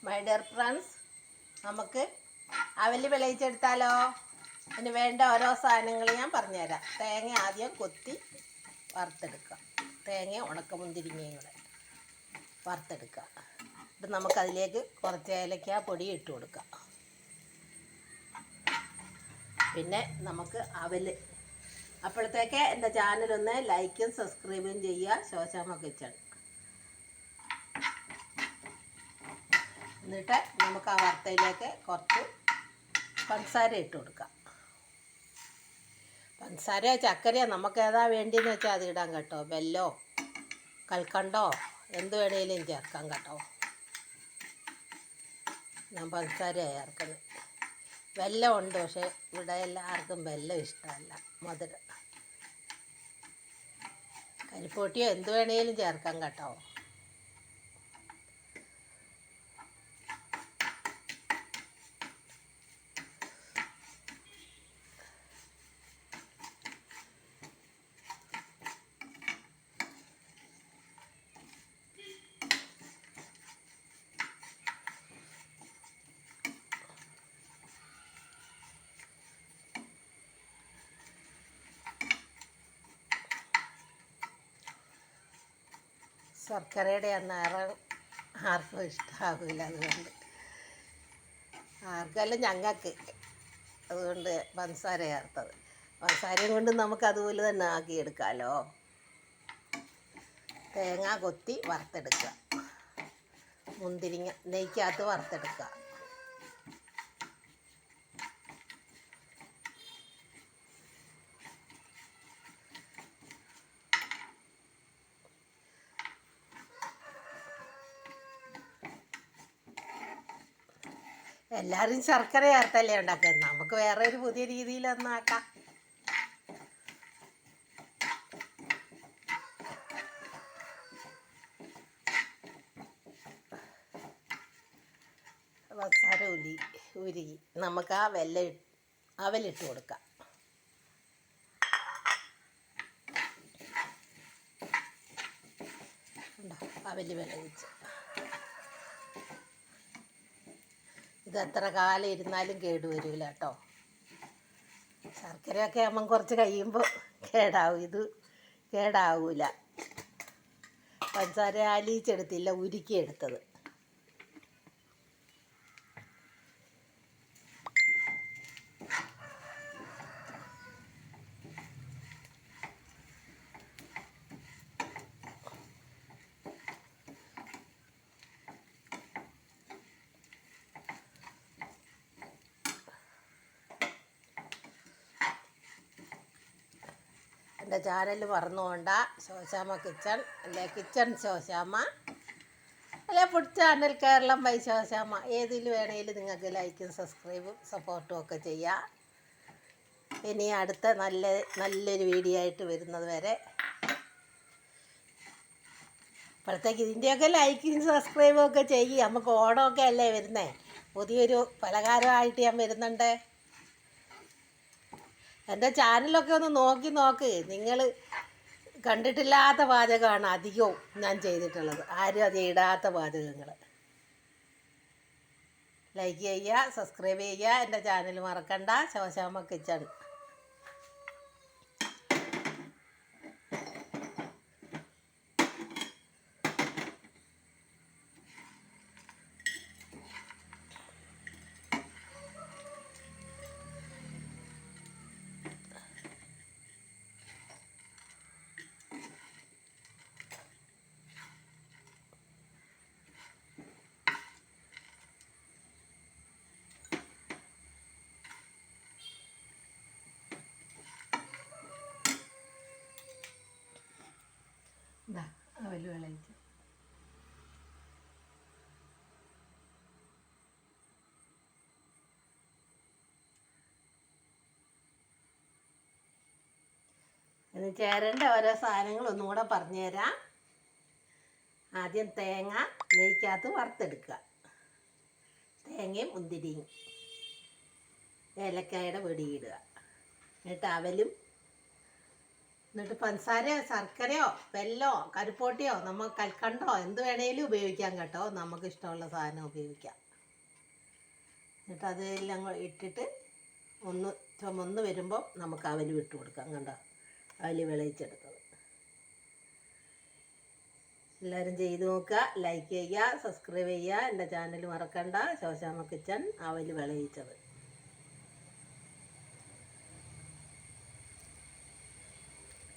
My dear friends, നമുക്ക് അവല് വിളയിച്ചെടുത്താലോ? അതിന് വേണ്ട ഓരോ സാധനങ്ങൾ ഞാൻ പറഞ്ഞുതരാം. തേങ്ങ ആദ്യം കൊത്തി വറുത്തെടുക്കുക. തേങ്ങ ഉണക്കമുന്തിരിങ്ങയും കൂടെ വറുത്തെടുക്കുക. ഇത് നമുക്കതിലേക്ക് കുറച്ച് ഏലക്ക പൊടി ഇട്ട് കൊടുക്കാം. പിന്നെ നമുക്ക് അവല്. അപ്പോഴത്തേക്ക് എൻ്റെ ചാനലൊന്ന് ലൈക്കും സബ്സ്ക്രൈബും ചെയ്യുക. ശോശാമ്മ കിച്ചൺ. എന്നിട്ട് നമുക്ക് ആ വറുത്തയിലേക്ക് കുറച്ച് പഞ്ചസാര ഇട്ട് കൊടുക്കാം. പഞ്ചസാരയോ ചക്കരയോ നമുക്ക് ഏതാ വേണ്ടിയെന്ന് വെച്ചാൽ അത് ഇടാം കേട്ടോ. വെല്ലോ കൽക്കണ്ടോ എന്ത് വേണേലും ചേർക്കാം കേട്ടോ. ഞാൻ പഞ്ചസാരയാണ് ചേർക്കുന്നത്. വെല്ലം ഉണ്ട്, പക്ഷേ ഇവിടെ എല്ലാവർക്കും വെല്ലം ഇഷ്ടമല്ല, മധുരം. കരിപ്പൊട്ടിയോ എന്ത് വേണേലും ചേർക്കാം കേട്ടോ. ശർക്കരയുടെ അന്നേരം ആർക്കും ഇഷ്ടമാകില്ല. അതുകൊണ്ട് ആർക്കല്ല ഞങ്ങൾക്ക്. അതുകൊണ്ട് പഞ്ചസാര ചേർത്തത്. പഞ്ചസാരയും കൊണ്ട് നമുക്ക് അതുപോലെ തന്നെ ആക്കിയെടുക്കാമല്ലോ. തേങ്ങ കൊത്തി വറുത്തെടുക്കുക. മുന്തിരിങ്ങ നെയ്ക്കകത്ത് വറുത്തെടുക്കുക. എല്ലാവരും ശർക്കര ചേർത്തല്ലേ ഉണ്ടാക്കുന്നത്. നമുക്ക് വേറെ ഒരു പുതിയ രീതിയിലൊന്നാക്കാം. പഞ്ചസാര ഉരുകി നമുക്ക് ആ അവലിട്ട് കൊടുക്കാം. അവല് വിളയിച്ച് ഇത് എത്ര കാലം ഇരുന്നാലും കേടുവരില്ല കേട്ടോ. ശർക്കരയൊക്കെ ആകുമ്പം കുറച്ച് കഴിയുമ്പോൾ കേടാവും. ഇത് കേടാവൂല. പഞ്ചസാര അലിയിച്ചെടുത്തില്ല, ഉരുക്കിയെടുത്തത്. എൻ്റെ ചാനൽ മറന്നുകൊണ്ട ശോശാമ്മ കിച്ചൺ, അല്ലെ കിച്ചൺ ശോശാമ്മ, അല്ലെ food channel Keralam by Shoshamma. ഏതിൽ വേണമെങ്കിലും നിങ്ങൾക്ക് ലൈക്കും സബ്സ്ക്രൈബും സപ്പോർട്ടും ഒക്കെ ചെയ്യാം. ഇനി അടുത്ത നല്ലൊരു വീഡിയോ ആയിട്ട് വരുന്നത് വരെ, അപ്പോഴത്തേക്ക് ഇതിൻ്റെയൊക്കെ ലൈക്കും സബ്സ്ക്രൈബും ഒക്കെ ചെയ്യും. നമുക്ക് ഓണമൊക്കെ അല്ലേ വരുന്നത്. പുതിയൊരു പലഹാരമായിട്ട് ഞാൻ വരുന്നുണ്ട്. എൻ്റെ ചാനലൊക്കെ ഒന്ന് നോക്ക്. നിങ്ങൾ കണ്ടിട്ടില്ലാത്ത പാചകമാണ് അധികവും ഞാൻ ചെയ്തിട്ടുള്ളത്. ആരും അത് ഇടാത്ത പാചകങ്ങൾ. ലൈക്ക് ചെയ്യുക, സബ്സ്ക്രൈബ് ചെയ്യുക. എൻ്റെ ചാനൽ മറക്കണ്ട, ശോശാമ്മ കിച്ചൺ. ഇതാ അവല് വിളയിച്ച്. ഇത് ചേരേണ്ട ഓരോ സാധനങ്ങൾ ഒന്നും കൂടെ പറഞ്ഞുതരാം. ആദ്യം തേങ്ങ നെയ്ക്കകത്ത് വറുത്തെടുക്കുക. തേങ്ങയും മുന്തിരിയും ഏലക്കായുടെ പൊടി ഇടുക. എന്നിട്ട് അവലും എന്നിട്ട് പഞ്ചസാരയോ ശർക്കരയോ വെല്ലോ കരിപ്പോട്ടിയോ നമുക്ക് കൽക്കണ്ടോ എന്ത് വേണേലും ഉപയോഗിക്കാം കേട്ടോ. നമുക്ക് ഇഷ്ടമുള്ള സാധനം ഉപയോഗിക്കാം. എന്നിട്ട് അതെല്ലാം ഇട്ടിട്ട് ഒന്ന് ചുമന്ന് വരുമ്പോൾ നമുക്ക് അവല് വിട്ട് കൊടുക്കാം. കണ്ടോ, അവല് വിളയിച്ചെടുത്തത്. എല്ലാവരും ചെയ്ത് നോക്കുക, ലൈക്ക് ചെയ്യുക, സബ്സ്ക്രൈബ് ചെയ്യുക. എൻ്റെ ചാനൽ മറക്കണ്ട. ശോശാമ്മ കിച്ചൺ അവല് വിളയിച്ചത്.